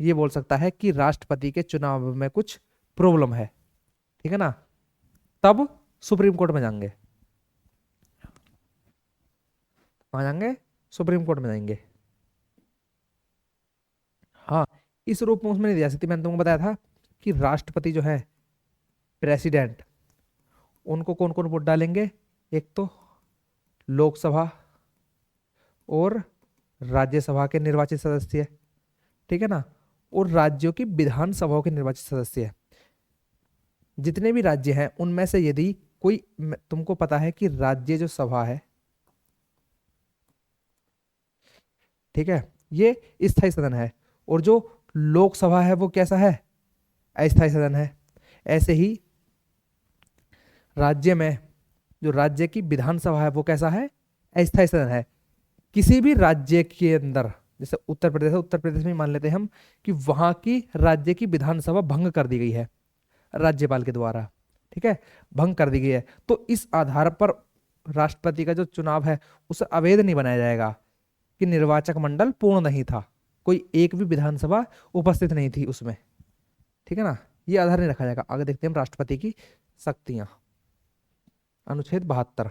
Speaker 1: ये बोल सकता है कि राष्ट्रपति के चुनाव में कुछ प्रॉब्लम है। ठीक है ना, तब सुप्रीम कोर्ट में जाएंगे। कहाँ जाएंगे, सुप्रीम कोर्ट में जाएंगे। हाँ, इस रूप में उसमें नहीं दिया सकती। मैंने तुमको बताया था कि राष्ट्रपति जो है, प्रेसिडेंट, उनको कौन कौन वोट डालेंगे, एक तो लोकसभा और राज्यसभा के निर्वाचित सदस्य, ठीक है ना, और राज्यों की विधानसभाओं के निर्वाचित सदस्य है। जितने भी राज्य हैं उनमें से यदि कोई, तुमको पता है कि राज्य जो सभा है, ठीक है, ये स्थायी सदन है, और जो लोकसभा है वो कैसा है, अस्थायी सदन है। ऐसे ही राज्य में जो राज्य की विधानसभा है वो कैसा है, अस्थायी सदन है। किसी भी राज्य के अंदर, जैसे उत्तर प्रदेश है, उत्तर प्रदेश में मान लेते हैं हम कि वहां की राज्य की विधानसभा भंग कर दी गई है राज्यपाल के द्वारा, ठीक है, भंग कर दी गई है, तो इस आधार पर राष्ट्रपति का जो चुनाव है उसे अवैध नहीं बनाया जाएगा कि निर्वाचक मंडल पूर्ण नहीं था, कोई एक भी विधानसभा उपस्थित नहीं थी उसमें, ठीक है ना, ये आधार नहीं रखा जाएगा। आगे देखते हैं हम राष्ट्रपति की शक्तियां। अनुच्छेद 72,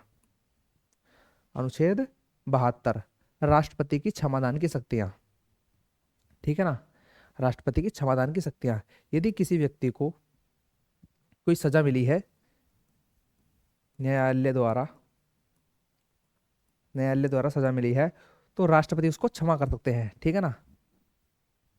Speaker 1: अनुच्छेद 72, राष्ट्रपति की क्षमादान की शक्तियां, ठीक है ना, राष्ट्रपति की क्षमादान की शक्तियां। यदि किसी व्यक्ति को कोई सजा मिली है न्यायालय द्वारा, न्यायालय द्वारा सजा मिली है, तो राष्ट्रपति उसको क्षमा कर सकते हैं, ठीक है ना,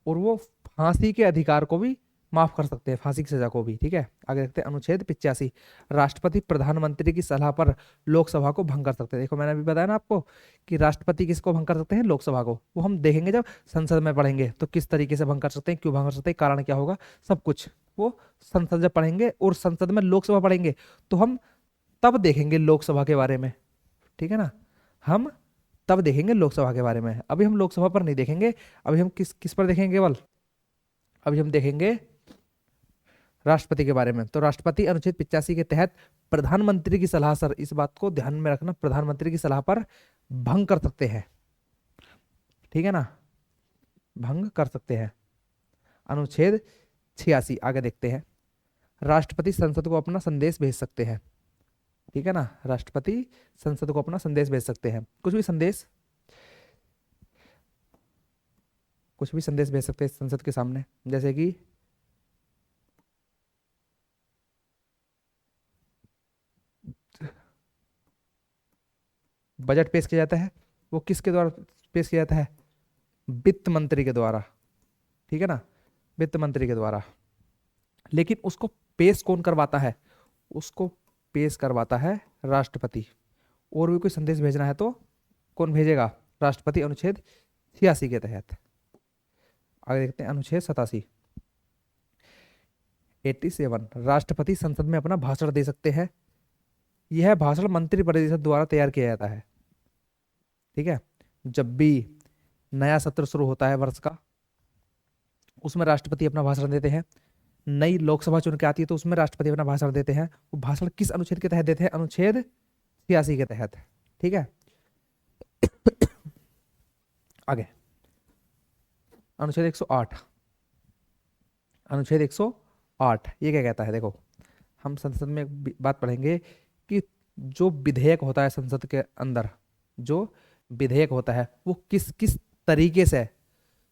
Speaker 1: और वो फांसी के अधिकार को भी माफ कर सकते हैं, फांसी की सजा को भी, ठीक है। आगे देखते हैं अनुच्छेद 85, राष्ट्रपति प्रधानमंत्री की सलाह पर लोकसभा को भंग कर सकते हैं। देखो मैंने अभी बताया ना आपको कि राष्ट्रपति किसको भंग कर सकते हैं, लोकसभा को, वो हम देखेंगे जब संसद में पढ़ेंगे तो किस तरीके से भंग कर सकते हैं, क्यों भंग कर सकते हैं, कारण क्या होगा, सब कुछ वो संसद जब पढ़ेंगे, और संसद में लोकसभा पढ़ेंगे तो हम तब देखेंगे लोकसभा के बारे में, ठीक है ना, हम तब देखेंगे लोकसभा के बारे में। अभी हम लोकसभा पर नहीं देखेंगे, अभी हम किस किस पर देखेंगे केवल, अभी हम देखेंगे राष्ट्रपति के बारे में। तो राष्ट्रपति अनुच्छेद 85 के तहत प्रधानमंत्री की सलाह, सर इस बात को ध्यान में रखना, प्रधानमंत्री की सलाह पर भंग कर सकते हैं, ठीक है ना, भंग कर सकते हैं। अनुच्छेद 86 आगे देखते हैं, राष्ट्रपति संसद को अपना संदेश भेज सकते हैं, ठीक है ना, राष्ट्रपति संसद को अपना संदेश भेज सकते हैं, कुछ भी संदेश, कुछ भी संदेश भेज सकते हैं संसद के सामने, जैसे कि बजट पेश किया जाता है, वो किसके द्वारा पेश किया जाता है, वित्त मंत्री के द्वारा, ठीक है ना, वित्त मंत्री के द्वारा। लेकिन उसको पेश कौन करवाता है, उसको पेश करवाता है राष्ट्रपति। और भी कोई संदेश भेजना है तो कौन भेजेगा, राष्ट्रपति, अनुच्छेद 86 के तहत। आगे देखते हैं अनुच्छेद 87, 87, राष्ट्रपति संसद में अपना भाषण दे सकते हैं। यह भाषण मंत्रिपरिषद द्वारा तैयार किया जाता है, ठीक है, जब भी नया सत्र शुरू होता है वर्ष का, उसमें राष्ट्रपति अपना भाषण देते हैं। नई लोकसभा चुन के आती है तो उसमें राष्ट्रपति अपना भाषण देते हैं। वो भाषण किस अनुच्छेद के तहत देते हैं, अनुच्छेद 86 के तहत, ठीक है। आगे अनुच्छेद 108, अनुच्छेद 108 ये क्या कहता है, देखो हम संसद में एक बात पढ़ेंगे कि जो विधेयक होता है संसद के अंदर, जो विधेयक होता है वो किस किस तरीके से,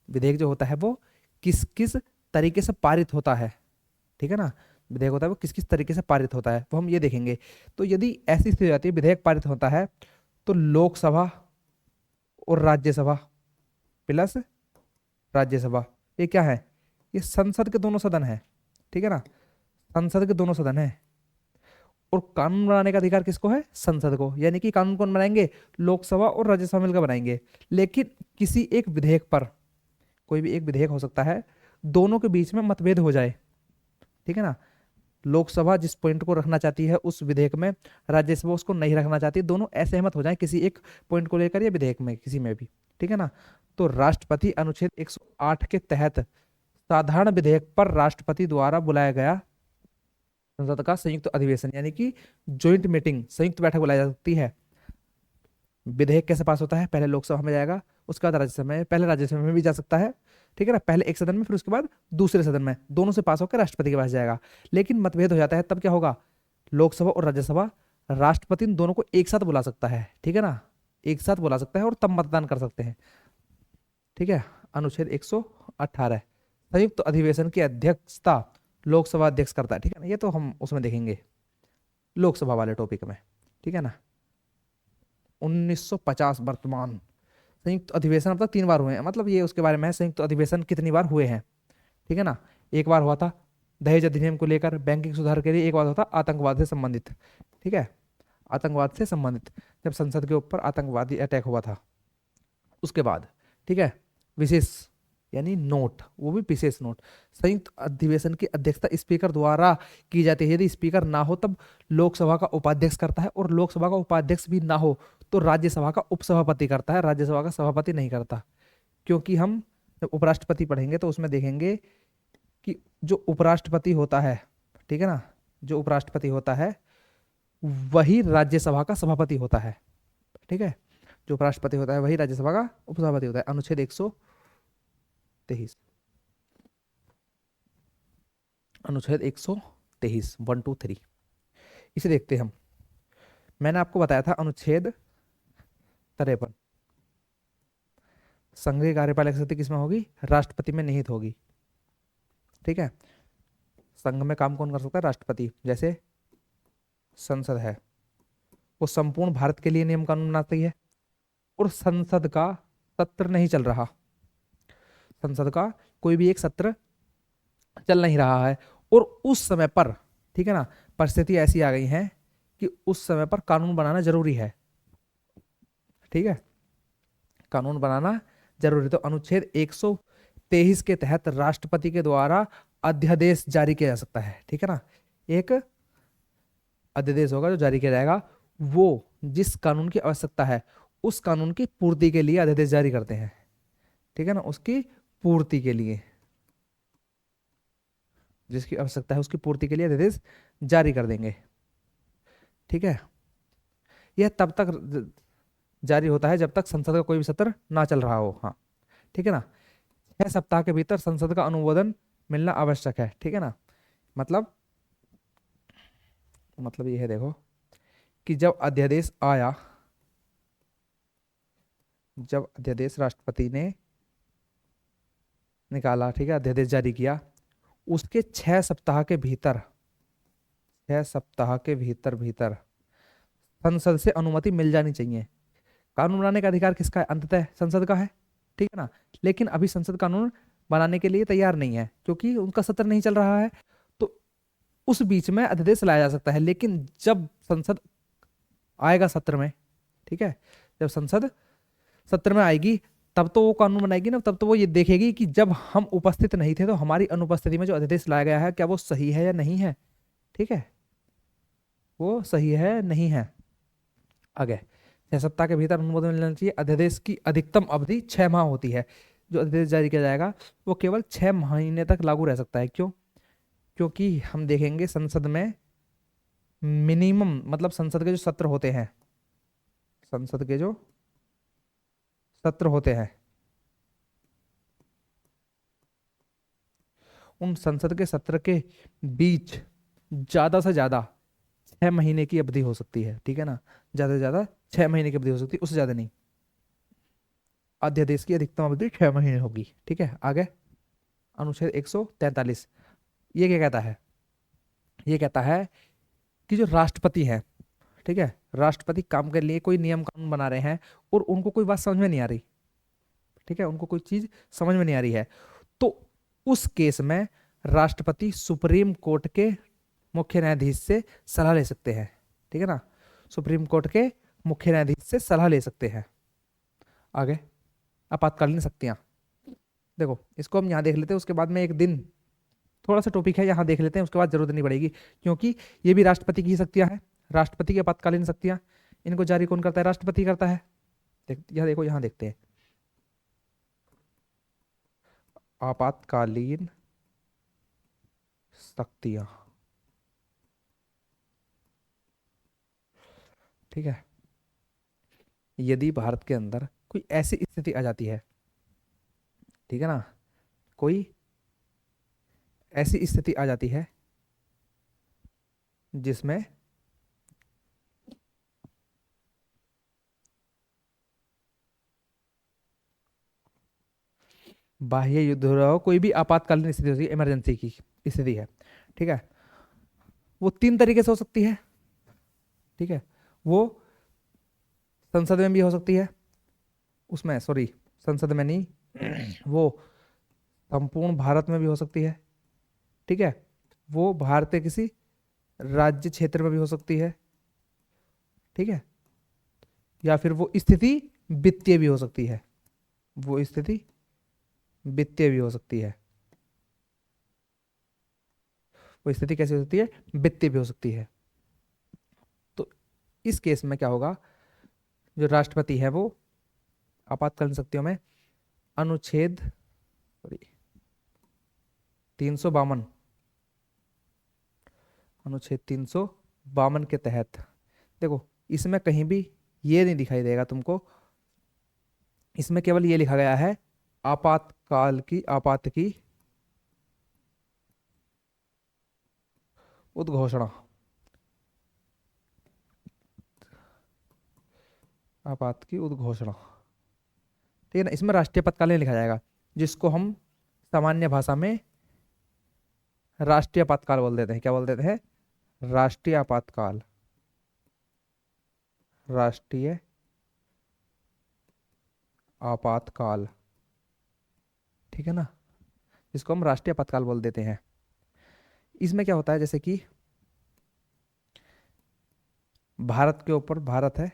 Speaker 1: विधेयक जो होता है वो किस किस तरीके से पारित होता है, ठीक है ना, विधेयक होता है वो किस किस तरीके से पारित होता है वो हम ये देखेंगे। तो यदि ऐसी स्थिति हो जाती है विधेयक पारित होता है तो लोकसभा और राज्यसभा प्लस राज्यसभा, ये क्या है, ये संसद के दोनों सदन है, ठीक है ना, संसद के दोनों सदन है। और कानून बनाने का अधिकार किसको है, संसद को, यानी कि कानून कौन बनाएंगे, लोकसभा और राज्यसभा मिलकर बनाएंगे। लेकिन किसी एक विधेयक पर, कोई भी एक विधेयक हो सकता है, दोनों के बीच में मतभेद हो जाए, ठीक है ना, लोकसभा जिस पॉइंट को रखना चाहती है उस विधेयक में, राज्यसभा उसको नहीं रखना चाहती, दोनों असहमत हो जाए किसी एक पॉइंट को लेकर या विधेयक में किसी में भी, ठीक है ना, तो राष्ट्रपति अनुच्छेद 108 के तहत साधारण विधेयक पर राष्ट्रपति द्वारा बुलाया गया संसद का संयुक्त अधिवेशन, यानी कि ज्वाइंट मीटिंग, संयुक्त बैठक बुलाई जा सकती है। विधेयक कैसे पास होता है, पहले लोकसभा में जाएगा, उसके बाद राज्यसभा में, पहले राज्यसभा में भी जा सकता है, ठीक है ना, पहले एक सदन में फिर उसके बाद दूसरे सदन में, दोनों से पास होकर राष्ट्रपति के पास जाएगा। लेकिन मतभेद हो जाता है तब क्या होगा, लोकसभा और राज्यसभा, राष्ट्रपति इन दोनों को एक साथ बुला सकता है, ठीक है ना, एक साथ बुला सकता है और तब मतदान कर सकते हैं, ठीक है। अनुच्छेद 118, संयुक्त अधिवेशन की अध्यक्षता लोकसभा अध्यक्ष करता है, ठीक है ना, ये तो हम उसमें देखेंगे लोकसभा वाले टॉपिक में, ठीक है ना। 1950 वर्तमान, संयुक्त अधिवेशन अब तक 3 बार हुए हैं, मतलब ये उसके बारे में है संयुक्त अधिवेशन कितनी बार हुए हैं, ठीक है ना। एक बार हुआ था दहेज अधिनियम को लेकर बैंकिंग सुधार के लिए, एक बार हुआ था आतंकवाद से संबंधित। ठीक है, आतंकवाद से संबंधित, जब संसद के ऊपर आतंकवादी अटैक हुआ था उसके बाद। ठीक है, विशेष यानी नोट, वो भी विशेष नोट, संयुक्त अधिवेशन की अध्यक्षता स्पीकर द्वारा की जाती है। यदि स्पीकर ना हो तब लोकसभा का उपाध्यक्ष करता है, और लोकसभा का उपाध्यक्ष भी ना हो तो राज्यसभा का उपसभापति करता है, राज्यसभा का सभापति नहीं करता। क्योंकि हम जब उपराष्ट्रपति पढ़ेंगे तो उसमें देखेंगे कि जो उपराष्ट्रपति होता है, ठीक है ना, जो उपराष्ट्रपति होता है वही राज्यसभा का सभापति होता है। ठीक है, जो उपराष्ट्रपति होता है वही राज्यसभा का उपसभापति होता है। अनुच्छेद 123, अनुच्छेद 123, 123, इसे देखते हैं हम। मैंने आपको बताया था अनुच्छेद 53, संघीय कार्यपालक शक्ति किसमें होगी? राष्ट्रपति में निहित होगी। ठीक है, संघ में काम कौन कर सकता है? राष्ट्रपति। जैसे संसद है, वो संपूर्ण भारत के लिए नियम कानून बनाती है, और संसद का सत्र नहीं चल रहा, संसद का कोई भी एक सत्र चल नहीं रहा है, और उस समय पर, ठीक है ना, परिस्थिति ऐसी आ गई है कि उस समय पर कानून बनाना जरूरी है। ठीक है, कानून बनाना जरूरी। तो अनुच्छेद 123 के तहत राष्ट्रपति के द्वारा अध्यादेश जारी किया जा सकता है। ठीक है ना, एक अध्यादेश होगा जो जारी किया जाएगा, वो जिस कानून की आवश्यकता है उस कानून की पूर्ति के लिए अध्यादेश जारी करते हैं। ठीक है ना, उसकी पूर्ति के लिए, जिसकी आवश्यकता है उसकी पूर्ति के लिए अध्यादेश जारी कर देंगे। ठीक है, यह तब तक जारी होता है जब तक संसद का कोई भी सत्र ना चल रहा हो। हाँ, ठीक है ना, 6 सप्ताह के भीतर संसद का अनुमोदन मिलना आवश्यक है। ठीक है ना, मतलब ये है, देखो कि जब अध्यादेश आया, जब अध्यादेश राष्ट्रपति ने निकाला, ठीक है, अध्यादेश जारी किया, उसके 6 सप्ताह के भीतर, 6 सप्ताह के भीतर भीतर संसद से अनुमति मिल जानी चाहिए। कानून बनाने का अधिकार किसका है? अंततः संसद का है। ठीक है ना, लेकिन अभी संसद कानून बनाने के लिए तैयार नहीं है क्योंकि उनका सत्र नहीं चल रहा है, तो उस बीच में अध्यादेश लाया जा सकता है। लेकिन जब संसद आएगा सत्र में, ठीक है, जब संसद सत्र में आएगी तब तो वो कानून बनाएगी ना, तब तो वो ये देखेगी कि जब हम उपस्थित नहीं थे तो हमारी अनुपस्थिति में जो अध्यादेश लाया गया है क्या वो सही है या नहीं है। ठीक है, वो सही है नहीं है। आगे, 6 सप्ताह के भीतर अनुमोदन मिलना चाहिए। अध्यादेश की अधिकतम अवधि 6 माह होती है। जो अध्यादेश जारी किया जाएगा वो केवल 6 महीने तक लागू रह सकता है। क्यों? क्योंकि हम देखेंगे संसद में मिनिमम, मतलब संसद के जो सत्र होते हैं, संसद के जो सत्र होते हैं, उन संसद के सत्र के बीच ज्यादा से ज्यादा 6 महीने की अवधि हो सकती है। ठीक है ना, ज्यादा से ज्यादा 6 महीने की अवधि हो सकती है, उससे ज्यादा नहीं। अध्यादेश की अधिकतम अवधि 6 महीने होगी। ठीक है, आगे अनुच्छेद 143, ये क्या कहता है? ये कहता है कि जो राष्ट्रपति है, ठीक है, राष्ट्रपति काम के लिए कोई नियम कानून बना रहे हैं और उनको कोई बात समझ में नहीं आ रही, ठीक है, उनको कोई चीज समझ में नहीं आ रही है, तो उस केस में राष्ट्रपति सुप्रीम कोर्ट के मुख्य न्यायाधीश से सलाह ले सकते हैं। ठीक है ना, सुप्रीम कोर्ट के मुख्य न्यायाधीश से सलाह ले सकते हैं। आगे, आपातकालीन शक्तियां, देखो इसको हम यहाँ देख लेते हैं, उसके बाद में एक दिन थोड़ा सा टॉपिक है यहाँ देख लेते हैं, उसके बाद जरूरत नहीं पड़ेगी क्योंकि ये भी राष्ट्रपति की शक्तियां हैं। राष्ट्रपति की आपातकालीन शक्तियां, इनको जारी कौन करता है? राष्ट्रपति करता है। यह देखो, यहाँ देखते हैं आपातकालीन शक्तियां। ठीक है, यदि भारत के अंदर कोई ऐसी स्थिति आ जाती है, ठीक है ना, कोई ऐसी स्थिति आ जाती है जिसमें बाह्य युद्ध हो रहा हो, कोई भी आपातकालीन स्थिति होती है, इमरजेंसी की स्थिति है, ठीक है, वो 3 तरीके से हो सकती है। ठीक है, वो संसद में भी हो सकती है, उसमें सॉरी, संसद में नहीं, वो संपूर्ण भारत में भी हो सकती है, ठीक है, वो भारत के किसी राज्य क्षेत्र में भी हो सकती है, ठीक है, या फिर वो स्थिति वित्तीय भी हो सकती है, वो स्थिति वित्तीय भी हो सकती है, वो स्थिति कैसी हो सकती है, वित्तीय भी हो सकती है। तो इस केस में क्या होगा, जो राष्ट्रपति है वो आपातकालीन शक्तियों में अनुच्छेद 352, अनुच्छेद 352 के तहत, देखो इसमें कहीं भी ये नहीं दिखाई देगा तुमको, इसमें केवल ये लिखा गया है आपातकाल की, आपात की उद्घोषणा, आपात की उद्घोषणा, ठीक है ना। इसमें राष्ट्रीय आपातकाल नहीं लिखा जाएगा, जिसको हम सामान्य भाषा में राष्ट्रीय आपातकाल बोल देते हैं। क्या बोल देते हैं, राष्ट्रीय आपातकाल, राष्ट्रीय आपातकाल, ठीक है ना, जिसको हम राष्ट्रीय आपातकाल बोल देते हैं। इसमें क्या होता है, जैसे कि भारत के ऊपर, भारत है,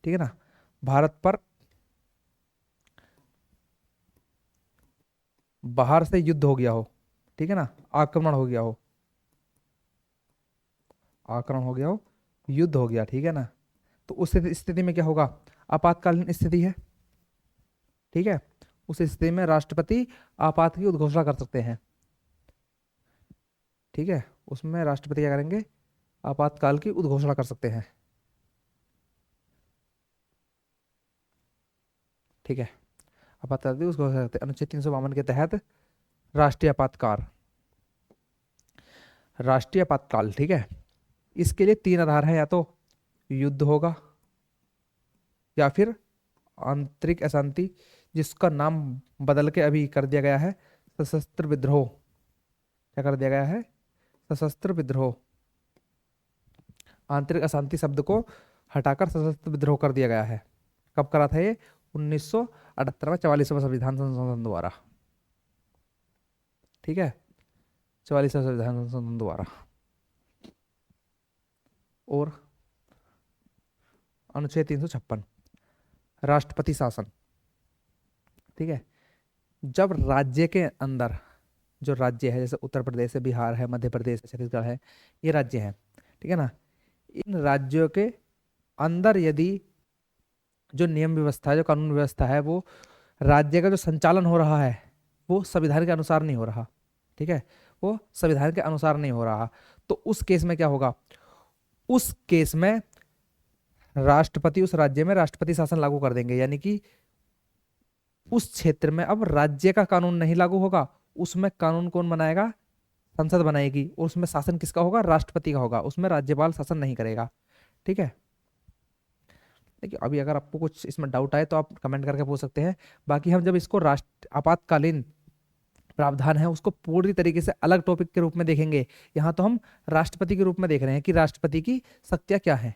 Speaker 1: ठीक है ना, भारत पर बाहर से युद्ध हो गया हो, ठीक है ना, आक्रमण हो गया हो, आक्रमण हो गया हो, युद्ध हो गया, ठीक है ना, तो उस स्थिति में क्या होगा, आपातकालीन स्थिति है, ठीक है, उस स्थिति में राष्ट्रपति आपात की उद्घोषणा कर सकते हैं, ठीक है, उसमें राष्ट्रपति क्या करेंगे, आपातकाल की उद्घोषणा कर सकते हैं, ठीक है, आपातकाल की उद्घोषणा कर सकते हैं अनुच्छेद 352 के तहत। राष्ट्रीय आपातकाल, राष्ट्रीय आपातकाल, ठीक है, इसके लिए तीन आधार हैं, या तो युद्ध होगा, या फिर आंतरिक अशांति, जिसका नाम बदल के अभी कर दिया गया है सशस्त्र विद्रोह, क्या कर दिया गया है, सशस्त्र विद्रोह, आंतरिक अशांति शब्द को हटाकर सशस्त्र विद्रोह कर दिया गया है। कब करा था ये, 1978 में 44वें संविधान संशोधन द्वारा, ठीक है, 44वें संविधान संशोधन द्वारा। और अनुच्छेद 356 राष्ट्रपति शासन, ठीक है, जब राज्य के अंदर, जो राज्य है जैसे उत्तर प्रदेश है, बिहार है, मध्य प्रदेश है, छत्तीसगढ़ है, ये राज्य हैं, ठीक है ना, इन राज्यों के अंदर यदि जो नियम व्यवस्था है, जो कानून व्यवस्था है, वो राज्य का जो संचालन हो रहा है वो संविधान के अनुसार नहीं हो रहा, ठीक है, वो संविधान के अनुसार नहीं हो रहा, तो उस केस में क्या होगा, उस केस में राष्ट्रपति उस राज्य में राष्ट्रपति शासन लागू कर देंगे, यानी कि उस क्षेत्र में अब राज्य का कानून नहीं लागू होगा, उसमें कानून कौन बनाएगा, संसद बनाएगी, और उसमें शासन किसका होगा, राष्ट्रपति का होगा, उसमें राज्यपाल शासन नहीं करेगा, ठीक है। देखिए अभी अगर आपको कुछ इसमें डाउट आए तो आप कमेंट करके पूछ सकते हैं, बाकी हम जब इसको राष्ट्र आपातकालीन प्रावधान है उसको पूरी तरीके से अलग टॉपिक के रूप में देखेंगे, यहाँ तो हम राष्ट्रपति के रूप में देख रहे हैं कि राष्ट्रपति की शक्तियां क्या हैं,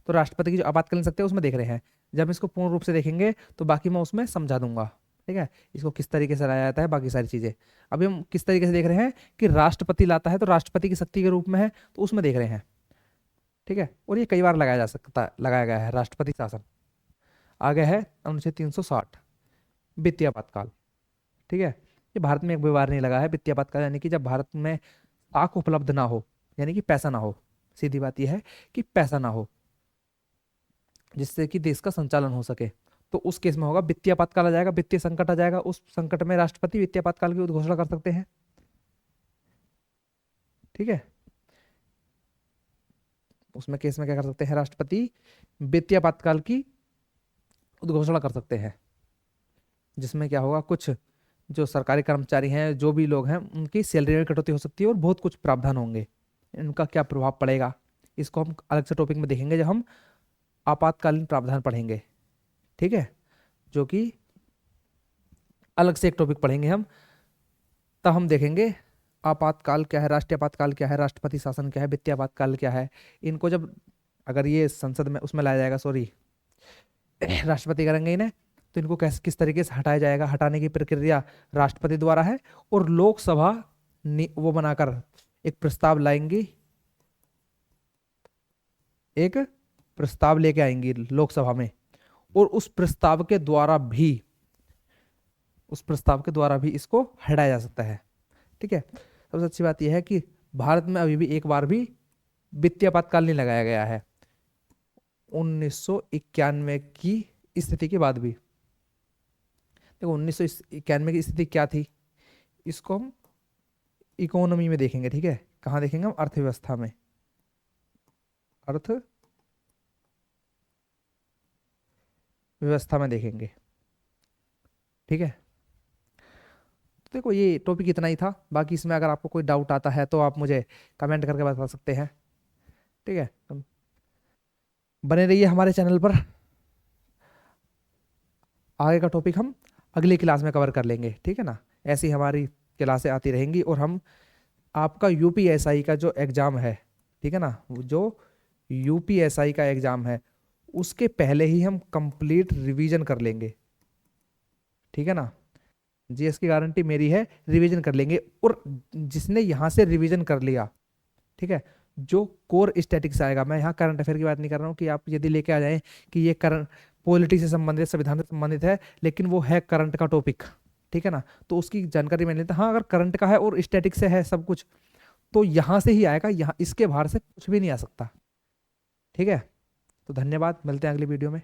Speaker 1: तो राष्ट्रपति की जो आपातकालीन शक्ति है उसमें देख रहे हैं, जब इसको पूर्ण रूप से देखेंगे तो बाकी मैं उसमें समझा दूंगा, ठीक है, इसको किस तरीके से लाया जाता है, बाकी सारी चीजें। अभी हम किस तरीके से देख रहे हैं कि राष्ट्रपति लाता है तो राष्ट्रपति की शक्ति के रूप में है, तो उसमें देख रहे हैं, ठीक है, और ये कई बार लगाया जा सकता, लगाया गया है राष्ट्रपति शासन। आगे है अनुच्छेद 360 वित्तीय आपातकाल, ठीक है, ये भारत में एक भी बार नहीं लगा है वित्तीय आपातकाल, यानी कि जब भारत में साख उपलब्ध ना हो, यानी कि पैसा ना हो, सीधी बात यह है कि पैसा ना हो जिससे कि देश का संचालन हो सके, तो उस केस में होगा वित्तीय आपातकाल आ जाएगा, वित्तीय संकट आ जाएगा, उस संकट में राष्ट्रपति वित्तीय आपातकाल की उद्घोषणा कर सकते हैं, ठीक है, उसमें केस में क्या कर सकते हैं, राष्ट्रपति वित्तीय आपातकाल की उद्घोषणा कर सकते हैं, जिसमें क्या होगा, कुछ जो सरकारी कर्मचारी हैं, जो भी लोग हैं, उनकी सैलरी में कटौती हो सकती है और बहुत कुछ प्रावधान होंगे, इनका क्या प्रभाव पड़ेगा इसको हम अलग से टॉपिक में देखेंगे जब हम आपातकालीन प्रावधान पढ़ेंगे, ठीक है, जो कि अलग से एक टॉपिक पढ़ेंगे हम, तब हम देखेंगे आपातकाल क्या है, राष्ट्रीय आपातकाल क्या है, राष्ट्रपति शासन क्या है, वित्तीय आपातकाल क्या है, इनको जब अगर ये संसद में उसमें लाया जाएगा, सॉरी राष्ट्रपति करेंगे इन्हें, तो इनको किस तरीके से हटाया जाएगा, हटाने की प्रक्रिया राष्ट्रपति द्वारा है, और लोकसभा वो बनाकर एक प्रस्ताव लाएंगी, एक प्रस्ताव लेके आएंगी लोकसभा में, और उस प्रस्ताव के द्वारा भी इसको हटाया जा सकता है। ठीक है, सबसे अच्छी बात यह है कि भारत में अभी भी एक बार भी वित्तीय आपातकाल नहीं लगाया गया है 1991 की स्थिति के बाद भी। देखो 1991 की स्थिति क्या थी, इसको हम इकोनॉमी में देखेंगे। ठीक है, कहाँ देखेंगे हम, अर्थव्यवस्था में, अर्थव्यवस्था में देखेंगे। ठीक है, तो देखो ये टॉपिक इतना ही था, बाकी इसमें अगर आपको कोई डाउट आता है तो आप मुझे कमेंट करके बता सकते हैं। ठीक है, बने रहिए हमारे चैनल पर, आगे का टॉपिक हम अगली क्लास में कवर कर लेंगे। ठीक है ना, ऐसी हमारी क्लासें आती रहेंगी, और हम आपका यूपीएसआई का जो एग्ज़ाम है, ठीक है ना, जो यूपीएसआई का एग्ज़ाम है उसके पहले ही हम कंप्लीट रिवीजन कर लेंगे। ठीक है ना, जीएस की गारंटी मेरी है, रिवीजन कर लेंगे। और जिसने यहाँ से रिवीजन कर लिया, ठीक है, जो कोर स्टैटिक्स आएगा, मैं यहाँ करंट अफेयर की बात नहीं कर रहा हूँ कि आप यदि लेके आ जाएं कि ये करंट पॉलिटिक्स से संबंधित, संविधान से संबंधित है, लेकिन वो है करंट का टॉपिक, ठीक है ना, तो उसकी जानकारी मैंने लेता। हाँ, अगर करंट का है और स्टैटिक से है सब कुछ, तो यहाँ से ही आएगा, यहाँ इसके बाहर से कुछ भी नहीं आ सकता। ठीक है, तो धन्यवाद, मिलते हैं अगली वीडियो में।